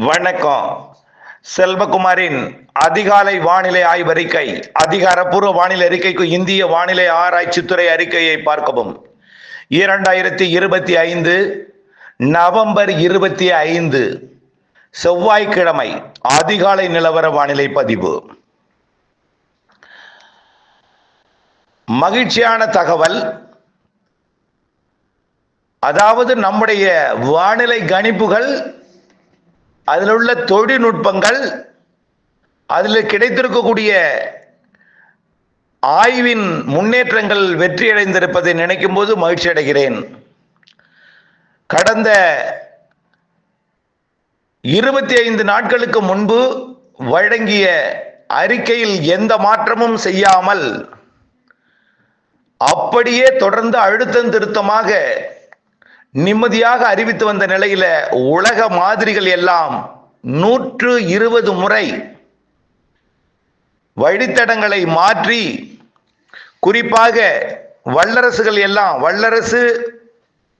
வணக்கம். செல்வகுமாரின் அதிகாலை வானிலை ஆய்வறிக்கை. அதிகாரப்பூர்வ வானிலை அறிக்கைக்கு இந்திய வானிலை ஆராய்ச்சித்துறை அறிக்கையை பார்க்கவும். 2025 நவம்பர் 25 செவ்வாய்க்கிழமை அதிகாலை நிலவர வானிலை பதிவு. மகிழ்ச்சியான தகவல். அதாவது நம்முடைய வானிலை கணிப்புகள், அதில் உள்ள தொழில்நுட்பங்கள், அதில் கிடைத்திருக்கக்கூடிய ஆய்வின் முன்னேற்றங்கள் வெற்றியடைந்திருப்பதை நினைக்கும் போது மகிழ்ச்சி அடைகிறேன். கடந்த 25 நாட்களுக்கு முன்பு வழங்கிய அறிக்கையில் எந்த மாற்றமும் செய்யாமல் அப்படியே தொடர்ந்து அழுத்தம் திருத்தமாக நிம்மதியாக அறிவித்து வந்த நிலையில உலக மாதிரிகள் எல்லாம் 120 முறை வழித்தடங்களை மாற்றி, குறிப்பாக வல்லரசு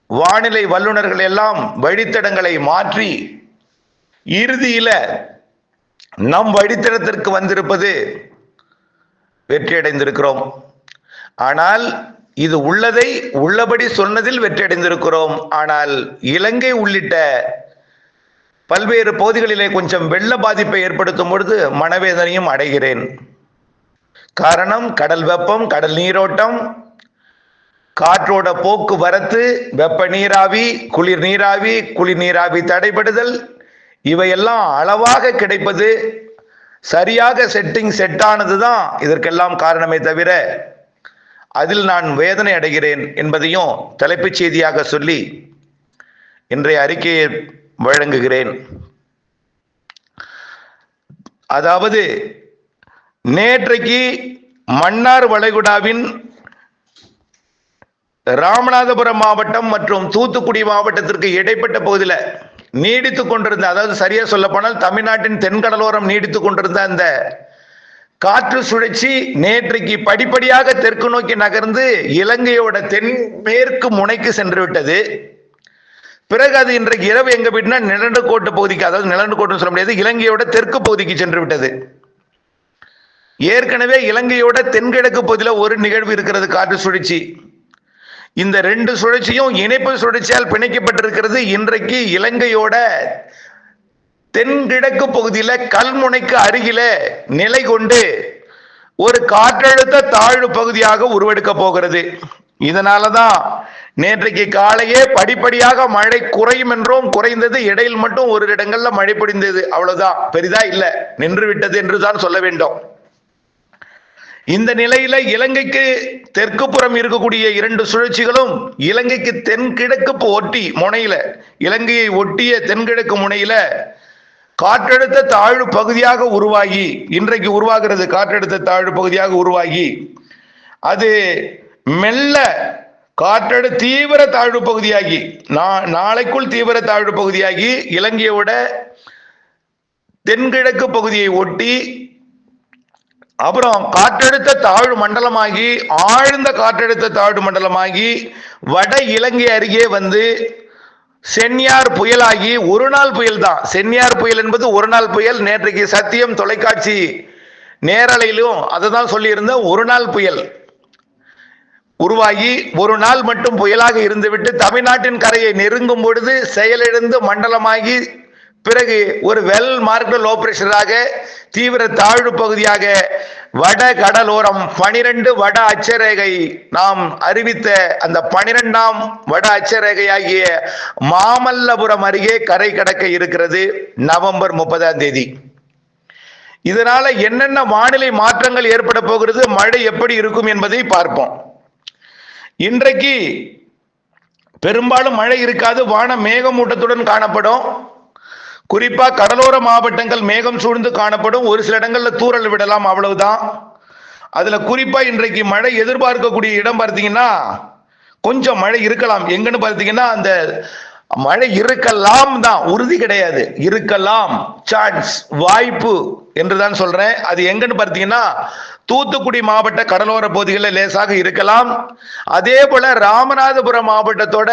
வானிலை வல்லுநர்கள் எல்லாம் வழித்தடங்களை மாற்றி இறுதியில நம் வழித்தடத்திற்கு வந்திருப்பது வெற்றியடைந்திருக்கிறோம். ஆனால் இது உள்ளதை உள்ளபடி சொன்னதில் வெற்றியடைந்திருக்கிறோம். ஆனால் இலங்கை உள்ளிட்ட பல்வேறு பகுதிகளிலே கொஞ்சம் வெள்ள பாதிப்பை ஏற்படுத்தும் பொழுது மனவேதனையும் அடைகிறேன். காரணம், கடல் வெப்பம், கடல் நீரோட்டம், காற்றோட போக்குவரத்து, வெப்ப நீராவி, குளிர் நீராவி தடைபடுதல், இவையெல்லாம் அளவாக கிடைப்பது, சரியாக செட் ஆனதுதான் இதற்கெல்லாம் காரணமே தவிர அதில் நான் வேதனை அடைகிறேன் என்பதையும் தலைப்புச் செய்தியாக சொல்லி இன்றைய அறிக்கையை வழங்குகிறேன். அதாவது, நேற்றைக்கு மன்னார் வளைகுடாவின் ராமநாதபுரம் மாவட்டம் மற்றும் தூத்துக்குடி மாவட்டத்திற்கு இடைப்பட்ட பகுதியில் நீடித்துக் கொண்டிருந்த, அதாவது சரியா சொல்ல போனால் தமிழ்நாட்டின் தென்கடலோரம் நீடித்துக் கொண்டிருந்த அந்த காற்று சுழற்சி நேற்றைக்கு படிப்படியாக தெற்கு நோக்கி நகர்ந்து இலங்கையோட தென்மேற்கு முனைக்கு சென்று விட்டது. பிறகு அது இன்றைக்கு இரவு எங்க போயிட்டுனா நிலநடுக்கோட்டு பகுதிக்கு, அதாவது நிலநடுக்கோட்டு சொல்ல முடியாது, இலங்கையோட தெற்கு பகுதிக்கு சென்று விட்டது. ஏற்கனவே இலங்கையோட தென்கிழக்கு பகுதியில் ஒரு நிகழ்வு இருக்கிறது, காற்று சுழற்சி. இந்த ரெண்டு சுழற்சியும் இணைப்பு சுழற்சியால் பிணைக்கப்பட்டிருக்கிறது. இன்றைக்கு இலங்கையோட தென்கிழக்கு பகுதியில கல்முனைக்கு அருகில நிலை கொண்டு ஒரு காற்றழுத்த தாழ்வு பகுதியாக உருவெடுக்க போகிறது. இதனாலதான் நேற்றைக்கு காலையே படிப்படியாக மழை குறையும் என்றும் குறைந்தது, இடையில் மட்டும் ஒரு இடங்கள்ல மழை பொழிந்தது, அவ்வளவுதான், பெரிதா இல்ல, நின்று விட்டது என்றுதான் சொல்ல வேண்டும். இந்த நிலையில இலங்கைக்கு தெற்கு புறம் இருக்கக்கூடிய இரண்டு சுழற்சிகளும் இலங்கைக்கு தென்கிழக்கு ஒட்டி முனையில, இலங்கையை ஒட்டிய தென்கிழக்கு முனையில காற்றழுத்த தாழ்வு பகுதியாக உருவாகி, இன்றைக்கு உருவாகிறது காற்றழுத்த தாழ்வு பகுதியாக உருவாகி, அது மெல்ல தீவிர தாழ்வு பகுதியாகி, நாளைக்குள் தீவிர தாழ்வு பகுதியாகி இலங்கையோட தென்கிழக்கு பகுதியை ஒட்டி, அப்புறம் காற்றழுத்த தாழ்வு மண்டலமாகி, ஆழ்ந்த காற்றழுத்த தாழ்வு மண்டலமாகி வட இலங்கை அருகே வந்து சென்யார் புயலாகி, ஒரு நாள் புயல் தான் சென்யார் புயல் என்பது, ஒரு நாள் புயல். நேற்றைக்கு சத்தியம் தொலைக்காட்சி நேரலையிலும் அதை தான் சொல்லியிருந்த, ஒரு நாள் புயல் உருவாகி ஒரு நாள் மட்டும் புயலாக இருந்துவிட்டு தமிழ்நாட்டின் கரையை நெருங்கும் பொழுது செயலிழந்து மண்டலமாகி, பிறகு ஒரு வெல் மார்க்டு லோ பிரஷராக தீவிர தாழ்வு பகுதியாக வட கடலோரம் 12 வட அச்சரேகை, நாம் அறிவித்த அந்த 12ஆம் வட அச்சரேகையாகிய மாமல்லபுரம் அருகே கரை கடக்க இருக்கிறது நவம்பர் 30ஆம் தேதி. இதனால என்னென்ன வானிலை மாற்றங்கள் ஏற்பட போகிறது, மழை எப்படி இருக்கும் என்பதை பார்ப்போம். இன்றைக்கு பெரும்பாலும் மழை இருக்காது, வானம் மேகமூட்டத்துடன் காணப்படும். குறிப்பா கடலோர மாவட்டங்கள் மேகம் சூழ்ந்து காணப்படும், ஒரு சில இடங்கள்ல தூறல் விடலாம், அவ்வளவுதான். அதுல குறிப்பா இன்றைக்கு மழை எதிர்பார்க்கக்கூடிய இடம் பார்த்தீங்கன்னா கொஞ்சம் மழை இருக்கலாம். எங்கன்னு பார்த்தீங்கன்னா அந்த மழை இருக்கலாம் தான், உறுதி கிடையாது, இருக்கலாம், சான்ஸ், வாய்ப்பு என்றுதான் சொல்றேன். அது எங்கன்னு பார்த்தீங்கன்னா தூத்துக்குடி மாவட்ட கடலோர பகுதிகளில் லேசாக இருக்கலாம். அதே போல ராமநாதபுரம் மாவட்டத்தோட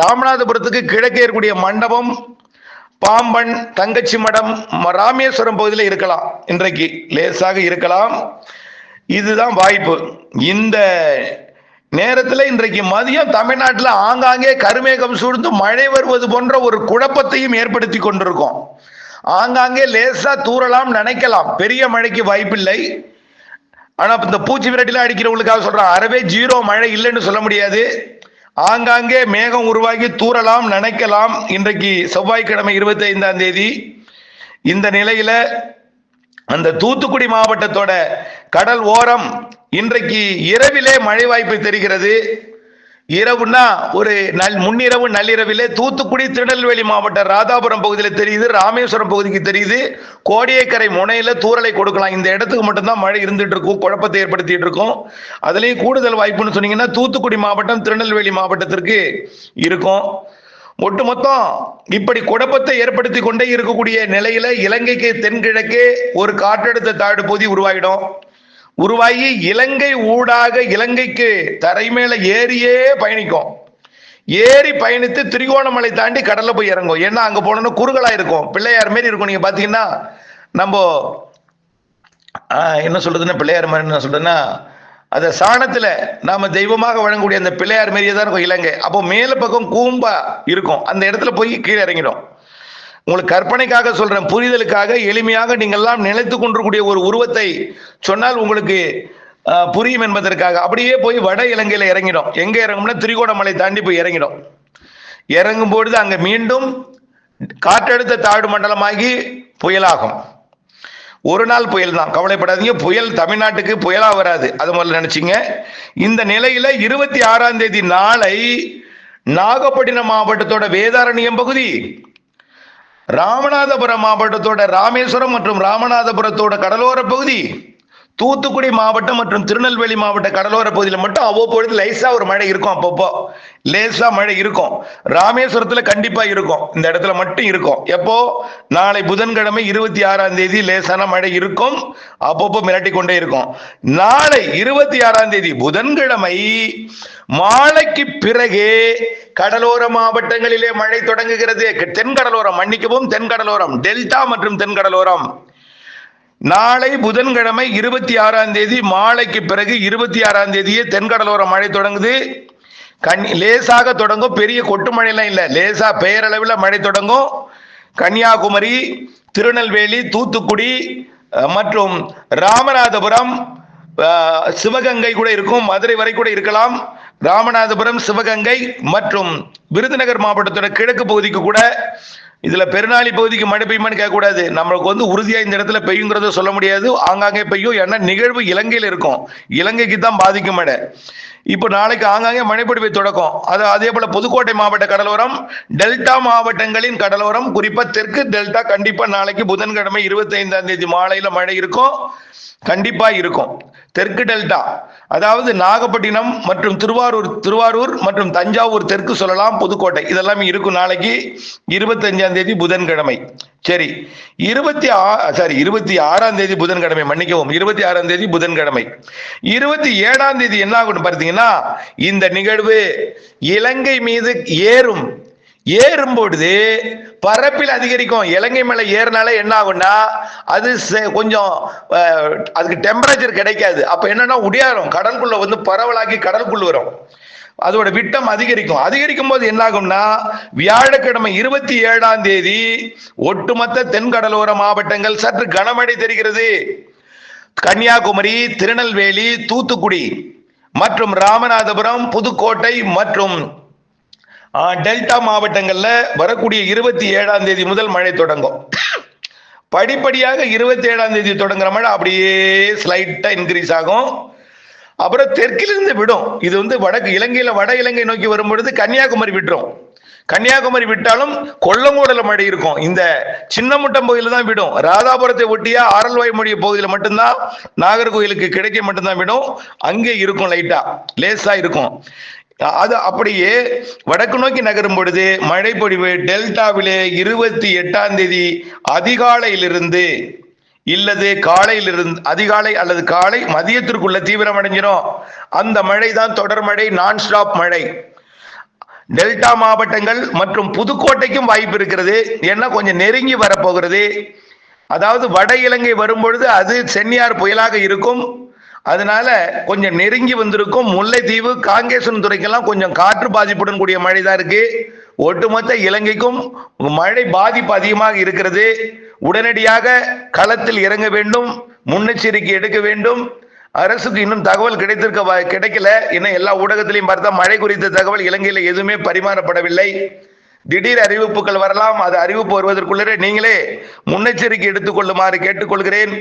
ராமநாதபுரத்துக்கு கிழக்கே இருக்கக்கூடிய மண்டபம், பாம்பன், தங்கச்சி மடம், ராமேஸ்வரம் பகுதியில் இருக்கலாம். இன்றைக்கு லேசாக இருக்கலாம். இதுதான் வாய்ப்பு. இந்த நேரத்தில் இன்றைக்கு மதியம் தமிழ்நாட்டில் ஆங்காங்கே கருமேகம் சூழ்ந்து மழை வருவது போன்ற ஒரு குழப்பத்தையும் ஏற்படுத்தி கொண்டிருக்கோம். ஆங்காங்கே லேசா தூறலாம், நினைக்கலாம். பெரிய மழைக்கு வாய்ப்பில்லை. ஆனா இந்த பூச்சி விரட்டில அடிக்கிறவங்களுக்காக சொல்றான், அறவே 0 மழை இல்லைன்னு சொல்ல முடியாது. ஆங்காங்கே மேகம் உருவாகி தூறலாம், நினைக்கலாம். இன்றைக்கு செவ்வாய்க்கிழமை 25ஆம் தேதி. இந்த நிலையில அந்த தூத்துக்குடி மாவட்டத்தோட கடல் ஓரம் இன்றைக்கு இரவிலே மழை வாய்ப்பு தெரிகிறது. இரவுனா ஒரு முன்னிரவு நள்ளிரவிலே தூத்துக்குடி, திருநெல்வேலி மாவட்ட ராதாபுரம் பகுதியில் தெரியுது, ராமேஸ்வரம் பகுதிக்கு தெரியுது, கோடியக்கரை முனையில தூறலை கொடுக்கலாம். இந்த இடத்துக்கு மட்டும்தான் மழை இருந்துட்டு இருக்கும், குழப்பத்தை ஏற்படுத்திட்டு இருக்கும். அதுலயும் கூடுதல் வாய்ப்புன்னு சொன்னீங்கன்னா தூத்துக்குடி மாவட்டம், திருநெல்வேலி மாவட்டத்திற்கு இருக்கும். ஒட்டுமொத்தம் இப்படி குழப்பத்தை ஏற்படுத்தி கொண்டே இருக்கக்கூடிய நிலையில இலங்கைக்கு தென்கிழக்கே ஒரு காற்றழுத்த தாழ்வு பகுதி உருவாகி இலங்கை ஊடாக இலங்கைக்கு தரைமேல ஏறியே பயணிக்கும். ஏறி பயணித்து திரிகோணமலை தாண்டி கடல்ல போய் இறங்கும். ஏன்னா அங்க போனோம்னா குறுகலா இருக்கும், பிள்ளையார் மாரி இருக்கும். நீங்க பாத்தீங்கன்னா நம்ம என்ன சொல்றதுன்னா பிள்ளையார் மாதிரி என்ன சொல்றதுன்னா அந்த சாணத்துல நாம தெய்வமாக வழங்கக்கூடிய அந்த பிள்ளையார் மாரியே தான் இருக்கும் இலங்கை. அப்போ மேல பக்கம் கூம்பா இருக்கும், அந்த இடத்துல போய் கீழே இறங்கிடும். உங்களுக்கு கற்பனைக்காக சொல்றேன், புரிதலுக்காக எளிமையாக நீங்கள் எல்லாம் நினைத்து கொண்டிருக்கூடிய ஒரு உருவத்தை சொன்னால் உங்களுக்கு புரியும் என்பதற்காக. அப்படியே போய் வட இலங்கையில இறங்கிடும். எங்க இறங்கும்னா திரிகோணமலை தாண்டி போய் இறங்கிடும். இறங்கும் பொழுது அங்க மீண்டும் காற்றழுத்த தாழ்வு மண்டலமாகி புயலாகும். ஒரு நாள் புயல் தான், கவலைப்படாதீங்க. புயல் தமிழ்நாட்டுக்கு புயலா வராது, அது முதல்ல நினைச்சிங்க. இந்த நிலையில 26ஆம் தேதி நாளை நாகப்பட்டினம் மாவட்டத்தோட வேதாரண்யம் பகுதி, ராமநாதபுரம் மாவட்டத்தோட ராமேஸ்வரம் மற்றும் ராமநாதபுரத்தோட கடலோர பகுதி, தூத்துக்குடி மாவட்டம் மற்றும் திருநெல்வேலி மாவட்ட கடலோர பகுதியில் மட்டும் அவ்வப்பொழுது லேசா ஒரு மழை இருக்கும். அப்பப்போ லேசா மழை இருக்கும். ராமேஸ்வரத்துல கண்டிப்பா இருக்கும், இந்த இடத்துல மட்டும் இருக்கும். எப்போ? நாளை புதன்கிழமை 26ஆம் தேதி லேசான மழை இருக்கும், அப்பப்போ மிரட்டி கொண்டே இருக்கும். நாளை 26ஆம் தேதி புதன்கிழமை மாலைக்கு பிறகே கடலோர மாவட்டங்களிலே மழை தொடங்குகிறது. தென்கடலோரம், மன்னிக்கவும், தென்கடலோரம், டெல்டா மற்றும் தென்கடலோரம். நாளை புதன்கிழமை 26ஆம் தேதி மாலைக்கு பிறகு 26ஆம் தேதியே தென்கடலோர மழை தொடங்குது. லேசாக தொடங்கும், பெரிய கொட்டு மழைலாம் இல்லை, லேசா பெயரளவில் மழை தொடங்கும். கன்னியாகுமரி, திருநெல்வேலி, தூத்துக்குடி மற்றும் ராமநாதபுரம், சிவகங்கை கூட இருக்கும், மதுரை வரை கூட இருக்கலாம். ராமநாதபுரம், சிவகங்கை மற்றும் விருதுநகர் மாவட்டத்தோட கிழக்கு பகுதிக்கு கூட, இதுல பெருநாளி பகுதிக்கு மழை பெய்யுமான்னு கேட்கக்கூடாது. நம்மளுக்கு உறுதியா இந்த இடத்துல பெய்யுங்கிறத சொல்ல முடியாது, ஆங்காங்கே பெய்யும். ஏன்னா நிகழ்வு இலங்கையில் இருக்கும், இலங்கைக்கு தான் பாதிக்கும் மழை. இப்போ நாளைக்கு ஆங்காங்கே மழைப்பொழிவை தொடக்கம். அதே போல புதுக்கோட்டை மாவட்ட கடலோரம், டெல்டா மாவட்டங்களின் கடலோரம், குறிப்பா தெற்கு டெல்டா கண்டிப்பா நாளைக்கு புதன்கிழமை 25ஆம் தேதி மாலையில மழை இருக்கும், கண்டிப்பா இருக்கும். தெற்கு டெல்டா, அதாவது நாகப்பட்டினம் மற்றும் திருவாரூர் மற்றும் தஞ்சாவூர் தெற்கு சொல்லலாம், புதுக்கோட்டை, இதெல்லாமே இருக்கும் நாளைக்கு 25ஆம் தேதி புதன்கிழமை. சரி, 26ஆம் தேதி புதன்கிழமை, மன்னிக்கவும், 26ஆம் தேதி புதன்கிழமை. 27ஆம் தேதி என்ன ஆகும் பார்த்தீங்கன்னா, இந்த நிகழ்வு இலங்கை மீது ஏறும் பொழுது பரப்பில் அதிகரிக்கும். இலங்கை மேல ஏறினால என்ன ஆகும்னா, அது கொஞ்சம் அதுக்கு டெம்பரேச்சர் கிடைக்காது. அப்ப என்னன்னா உடையாரும், கடலுக்குள்ள பரவலாகி கடலுக்குள்ள வரும், அதோட விட்டம் அதிகரிக்கும் போது என்ன ஆகும்னா, வியாழக்கிழமை 27ஆம் தேதி ஒட்டுமொத்த தென்கடலோர மாவட்டங்கள் சற்று கனமழை தெரிகிறது. கன்னியாகுமரி, திருநெல்வேலி, தூத்துக்குடி மற்றும் ராமநாதபுரம், புதுக்கோட்டை மற்றும் டெல்டா மாவட்டங்கள்ல வரக்கூடிய 27ஆம் தேதி முதல் மழை தொடங்கும். படிப்படியாக 27ஆம் தேதி தொடங்குற மழை அப்படியே ஸ்லைட்டா இன்க்ரீஸ் ஆகும். அப்புறம் தெற்கிலிருந்து விடும். இது வடக்கு இலங்கையில, வட இலங்கை நோக்கி வரும்பொழுது கன்னியாகுமரி விட்டுரும். கன்னியாகுமரி விட்டாலும் கொல்லங்கோடுல மழை இருக்கும். இந்த சின்னமுட்டம் பகுதியில தான் விடும். ராதாபுரத்தை ஒட்டிய ஆரல்வாய்மொழி பகுதியில் மட்டும்தான், நாகர்கோயிலுக்கு கிடைக்க மட்டும்தான் விடும். அங்கே இருக்கும், லைட்டா லேசா இருக்கும். அது அப்படியே வடக்கு நோக்கி நகரும் பொழுது மழை பொழிவு டெல்டாவிலே 28ஆம் தேதி அதிகாலையிலிருந்து இல்லது காலையிலிருந்து அதிகாலை அல்லது காலை மதியத்திற்குள்ள தீவிரம் அடைஞ்சிடும். அந்த மழை தான் தொடர் மழை, நான் ஸ்டாப் மழை. டெல்டா மாவட்டங்கள் மற்றும் புதுக்கோட்டைக்கும் வாய்ப்பு இருக்கிறது. ஏன்னா கொஞ்சம் நெருங்கி வரப்போகிறது. அதாவது வட இலங்கை வரும்பொழுது அது சென்னியார் புயலாக இருக்கும். அதனால கொஞ்சம் நெருங்கி வந்திருக்கும். முல்லைத்தீவு காங்கேசன் துறைக்கெல்லாம் கொஞ்சம் காற்று பாதிப்புடன் கூடிய மழை தான் இருக்கு. ஒட்டுமொத்த இலங்கைக்கும் மழை பாதிப்பு அதிகமாக இருக்கிறது. உடனடியாக களத்தில் இறங்க வேண்டும், முன்னெச்சரிக்கை எடுக்க வேண்டும். அரசுக்கு இன்னும் தகவல் கிடைக்கல. இன்னும் எல்லா ஊடகத்திலையும் பார்த்தா மழை குறித்த தகவல் இலங்கையில் எதுவுமே பரிமாறப்படவில்லை. திடீர் அறிவிப்புகள் வரலாம். அது அறிவிப்பு வருவதற்குள்ளே நீங்களே முன்னெச்சரிக்கை எடுத்துக்கொள்ளுமாறு கேட்டுக்கொள்கிறேன்.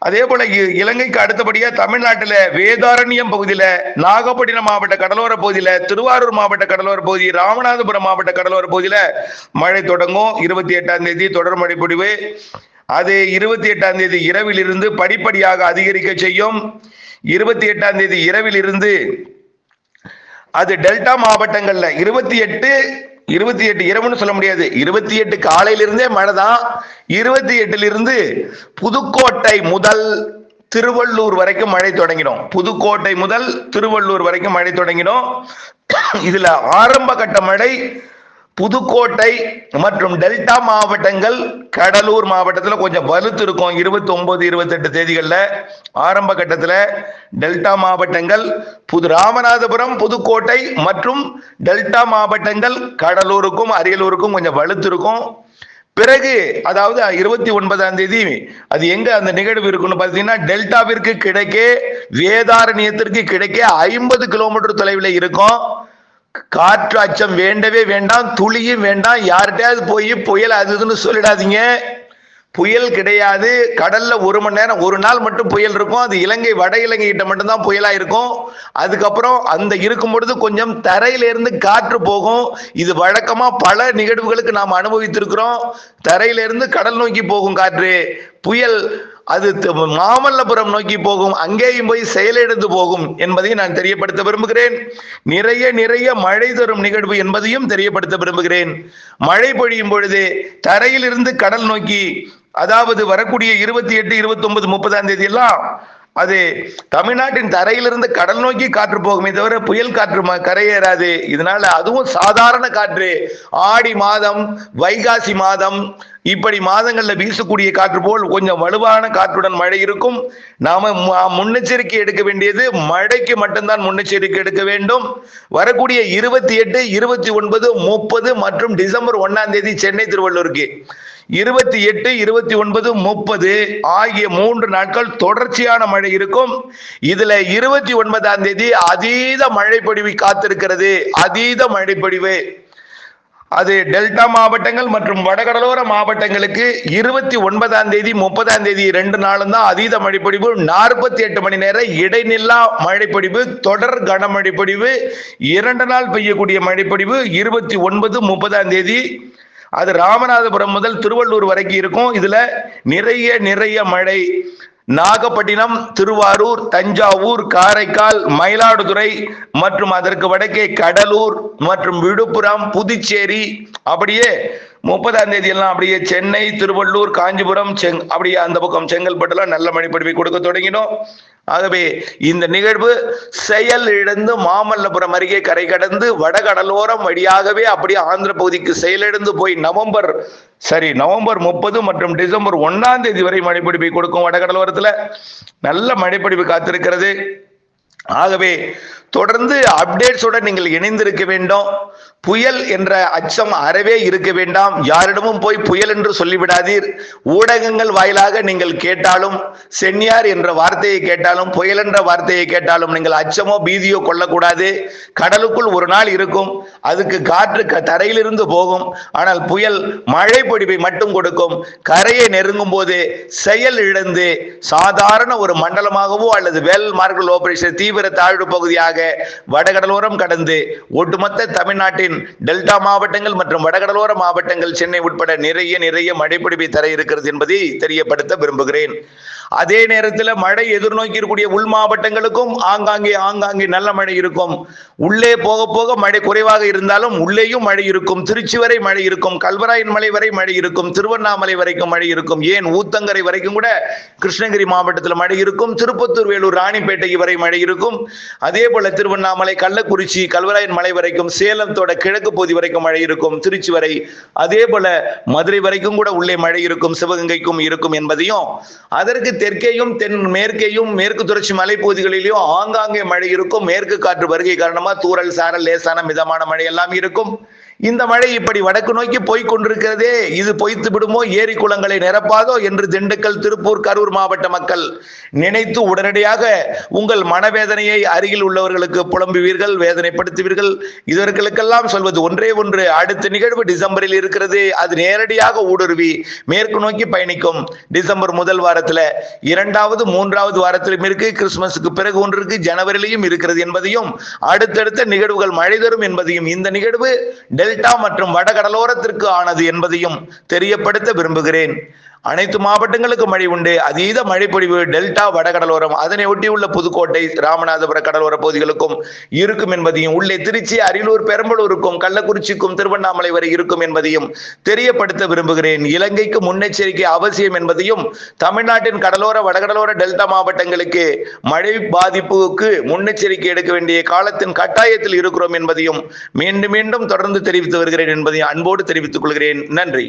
அதே போல இலங்கைக்கு அடுத்தபடியா தமிழ்நாட்டில் வேதாரண்யம் பகுதியில, நாகப்பட்டினம் மாவட்ட கடலோர பகுதியில, திருவாரூர் மாவட்ட கடலோர பகுதி, ராமநாதபுரம் மாவட்ட கடலோர பகுதியில மழை தொடங்கும். 28ஆம் தேதி தொடர் மழை பொழிவு. அது 28ஆம் தேதி இரவில் இருந்து படிப்படியாக அதிகரிக்க செய்யும். 28ஆம் தேதி இரவில் இருந்து அது டெல்டா மாவட்டங்கள்ல 28 இரவுன்னு சொல்ல முடியாது, 28 காலையிலிருந்தே மழை தான். 28 இருந்து புதுக்கோட்டை முதல் திருவள்ளூர் வரைக்கும் மழை தொடங்கிடும். புதுக்கோட்டை முதல் திருவள்ளூர் வரைக்கும் மழை தொடங்கிடும். இதுல ஆரம்ப கட்ட மழை புதுக்கோட்டை மற்றும் டெல்டா மாவட்டங்கள், கடலூர் மாவட்டத்தில் கொஞ்சம் வலுத்து இருக்கும். 29, 28 தேதிகள்ல ஆரம்ப கட்டத்தில் டெல்டா மாவட்டங்கள் ராமநாதபுரம், புதுக்கோட்டை மற்றும் டெல்டா மாவட்டங்கள் கடலூருக்கும் அரியலூருக்கும் கொஞ்சம் வலுத்து இருக்கும். பிறகு அதாவது 29ஆம் தேதி அது எங்க அந்த நிகழ்வு இருக்குன்னு பார்த்தீங்கன்னா, டெல்டாவிற்கு கிடைக்கே வேதாரண்யத்திற்கு கிடைக்கே 50 கிலோமீட்டர் தொலைவில் இருக்கும். காற்று அச்சம் வேண்டவே வேண்டாம், துளியும் வேண்டாம். யார்கிட்டயாவது போய் புயல் அதுன்னு சொல்லிடாதீங்க. புயல் கிடையாது. கடல்ல 1 மணி நேரம், ஒரு நாள் மட்டும் புயல் இருக்கும். அது இலங்கை, வட இலங்கை கிட்ட மட்டும்தான் புயலா இருக்கும். அதுக்கப்புறம் அந்த இருக்கும் பொழுது கொஞ்சம் தரையிலிருந்து காற்று போகும். இது வழக்கமா பல நிகழ்வுகளுக்கு நாம் அனுபவித்திருக்கிறோம். தரையிலிருந்து கடல் நோக்கி போகும் காற்று. புயல் அது மாமல்லபுரம் நோக்கி போகும், அங்கேயும் போய் செயலிழந்து போகும் என்பதை நான் தெரியப்படுத்த விரும்புகிறேன். நிறைய மழை தரும் நிகழ்வு என்பதையும் தெரியப்படுத்த விரும்புகிறேன். மழை பொழியும் பொழுது தரையிலிருந்து கடல் நோக்கி, அதாவது வரக்கூடிய 28, 29, 30ஆம் தேதி எல்லாம் அது தமிழ்நாட்டின் தரையிலிருந்து கடல் நோக்கி காற்று போகுமே தவிர புயல் காற்று கரையேறாது. இதனால அதுவும் சாதாரண காற்று. ஆடி மாதம், வைகாசி மாதம் இப்படி மாதங்கள்ல வீசக்கூடிய காற்று போல் கொஞ்சம் வலுவான காற்றுடன் மழை இருக்கும். நாம முன்னெச்சரிக்கை எடுக்க வேண்டியது மழைக்கு மட்டும்தான் முன்னெச்சரிக்கை எடுக்க வேண்டும். வரக்கூடிய 28, 29, 30 மற்றும் டிசம்பர் 1ஆம் தேதி சென்னை திருவள்ளூருக்கு 28, 29, 30 ஆகிய 3 நாட்கள் தொடர்ச்சியான மழை இருக்கும். இதுல 29ஆம் தேதி அதீத மழை பொழிவு காத்திருக்கிறது. அதீத மழை பொழிவு அது டெல்டா மாவட்டங்கள் மற்றும் வடகடலோர மாவட்டங்களுக்கு 29ஆம் தேதி, 30ஆம் தேதி 2 நாளும் தான் அதீத மழைப்பொழிவு. 48 மணி நேர இடைநில்லா மழைப்பொழிவு, தொடர் கனமழை பொழிவு, 2 நாள் பெய்யக்கூடிய மழைப்பொழிவு 29, 30ஆம் தேதி. அது ராமநாதபுரம் முதல் திருவள்ளூர் வரைக்கும் இருக்கும். இதுல நிறைய மழை. நாகப்பட்டினம், திருவாரூர், தஞ்சாவூர், காரைக்கால், மயிலாடுதுறை மற்றும் அதற்கு வடக்கே கடலூர் மற்றும் விழுப்புரம், புதுச்சேரி, அப்படியே 30ஆம் தேதி எல்லாம் அப்படியே சென்னை, திருவள்ளூர், காஞ்சிபுரம், அப்படியே அந்த பக்கம் செங்கல்பட்டுலாம் நல்ல மழைப்பொழிவை கொடுக்க தொடங்கினோம். ஆகவே இந்த நிகழ்வு செயல் இழந்து மாமல்லபுரம் அருகே கரை கடந்து வடகடலோரம் வழியாகவே அப்படியே ஆந்திர பகுதிக்கு செயலிழந்து போய் நவம்பர் 30 மற்றும் டிசம்பர் 1ஆம் தேதி வரை மழைப்பொழிவை கொடுக்கும். வடகடலோரத்துல நல்ல மழைப்பொழிவு காத்திருக்கிறது. ஆகவே தொடர்ந்து அப்டேட்ஸோட நீங்கள் இணைந்திருக்க வேண்டும். புயல் என்ற அச்சம் அறவே இருக்க வேண்டாம். யாரிடமும் போய் புயல் என்று சொல்லிவிடாதீர். ஊடகங்கள் வாயிலாக நீங்கள் கேட்டாலும், சென்னியார் என்ற வார்த்தையை கேட்டாலும், புயல் என்ற வார்த்தையை கேட்டாலும் நீங்கள் அச்சமோ பீதியோ கொள்ளக்கூடாது. கடலுக்குள் ஒரு நாள் இருக்கும், அதுக்கு காற்று தரையிலிருந்து போகும். ஆனால் புயல் மழை பொழிவை மட்டும் கொடுக்கும். கரையை நெருங்கும் போது செயல் இழந்து சாதாரண ஒரு மண்டலமாகவோ அல்லது வெல் மார்க்கல் ஆபரேஷன் தீவிர தாழ்வு பகுதியாக வடகடலோரம் கடந்து ஒட்டுமொத்த தமிழ்நாட்டின் டெல்டா மாவட்டங்கள் மற்றும் வடகடலோர மாவட்டங்கள் சென்னை உட்பட நிறைய மழைப்பிடிப்பை தர இருக்கிறது என்பதை தெரியப்படுத்த விரும்புகிறேன். அதே நேரத்தில் மழை எதிர்நோக்கி இருக்கக்கூடிய உள் மாவட்டங்களுக்கும் ஆங்காங்கே நல்ல மழை இருக்கும். உள்ளே போக போக மழை குறைவாக இருந்தாலும் உள்ளேயும் மழை இருக்கும். திருச்சி வரை மழை இருக்கும், கல்வராயன் மலை வரை மழை இருக்கும், திருவண்ணாமலை வரைக்கும் மழை இருக்கும், ஏன் ஊத்தங்கரை வரைக்கும் கூட கிருஷ்ணகிரி மாவட்டத்தில் மழை இருக்கும், திருப்பத்தூர், வேலூர், ராணிப்பேட்டை வரை மழை இருக்கும். அதே போல திருவண்ணாமலை, கள்ளக்குறிச்சி, கல்வராயன் மலை வரைக்கும், சேலத்தோட கிழக்கு பகுதி வரைக்கும் மழை இருக்கும், திருச்சி வரை, அதே போல மதுரை வரைக்கும் கூட உள்ளே மழை இருக்கும், சிவகங்கைக்கும் இருக்கும் என்பதையும், அதற்கு தெற்கேயும் தென் மேற்கேயும் மேற்கு தொடர்ச்சி மலைப்பகுதிகளிலும் ஆங்காங்கே மழை இருக்கும். மேற்கு காற்று வருகை காரணமா தூறல், சாரல், லேசான மிதமான மழை எல்லாம் இருக்கும். இந்த மழை இப்படி வடக்கு நோக்கி போய் கொண்டிருக்கிறதே, இது பொய்த்து விடுமோ, ஏரி குளங்களை நிரப்பாதோ என்று திண்டுக்கல், திருப்பூர், கரூர் மாவட்ட மக்கள் நினைத்து உடனடியாக உங்கள் மனவேதனையை அருகில் உள்ளவர்களுக்கு புலம்புவீர்கள், வேதனைப்படுத்துவீர்கள். இதற்கெல்லாம் சொல்வது ஒன்றே ஒன்று, அடுத்த நிகழ்வு டிசம்பரில் இருக்கிறது. அது நேரடியாக ஊடுருவி மேற்கு நோக்கி பயணிக்கும். டிசம்பர் முதல் வாரத்தில், இரண்டாவது, மூன்றாவது வாரத்திலும் இருக்கு, கிறிஸ்துமஸுக்கு பிறகு ஒன்று இருக்கு, ஜனவரியிலையும் இருக்கிறது என்பதையும், அடுத்தடுத்த நிகழ்வுகள் மழை தரும் என்பதையும், இந்த நிகழ்வு டெல்டா மற்றும் வடகடலோரத்திற்கு ஆனது என்பதையும் தெரியப்படுத்த விரும்புகிறேன். அனைத்து மாவட்டங்களுக்கும் மழை உண்டு. அதீத மழைப்பொழிவு டெல்டா, வடகடலோரம், அதனை ஒட்டியுள்ள புதுக்கோட்டை, ராமநாதபுர கடலோர பகுதிகளுக்கும் இருக்கும் என்பதையும், உள்ளே திருச்சி, அரியலூர், பெரம்பலூருக்கும், கள்ளக்குறிச்சிக்கும், திருவண்ணாமலை வரை இருக்கும் என்பதையும் தெரியப்படுத்த விரும்புகிறேன். இலங்கைக்கு முன்னெச்சரிக்கை அவசியம் என்பதையும், தமிழ்நாட்டின் கடலோர, வடகடலோர, டெல்டா மாவட்டங்களுக்கு மழை பாதிப்புக்கு முன்னெச்சரிக்கை எடுக்க வேண்டிய காலத்தின் கட்டாயத்தில் இருக்கிறோம் என்பதையும் மீண்டும் தொடர்ந்து தெரிவித்து வருகிறேன் என்பதையும் அன்போடு தெரிவித்துக் கொள்கிறேன். நன்றி.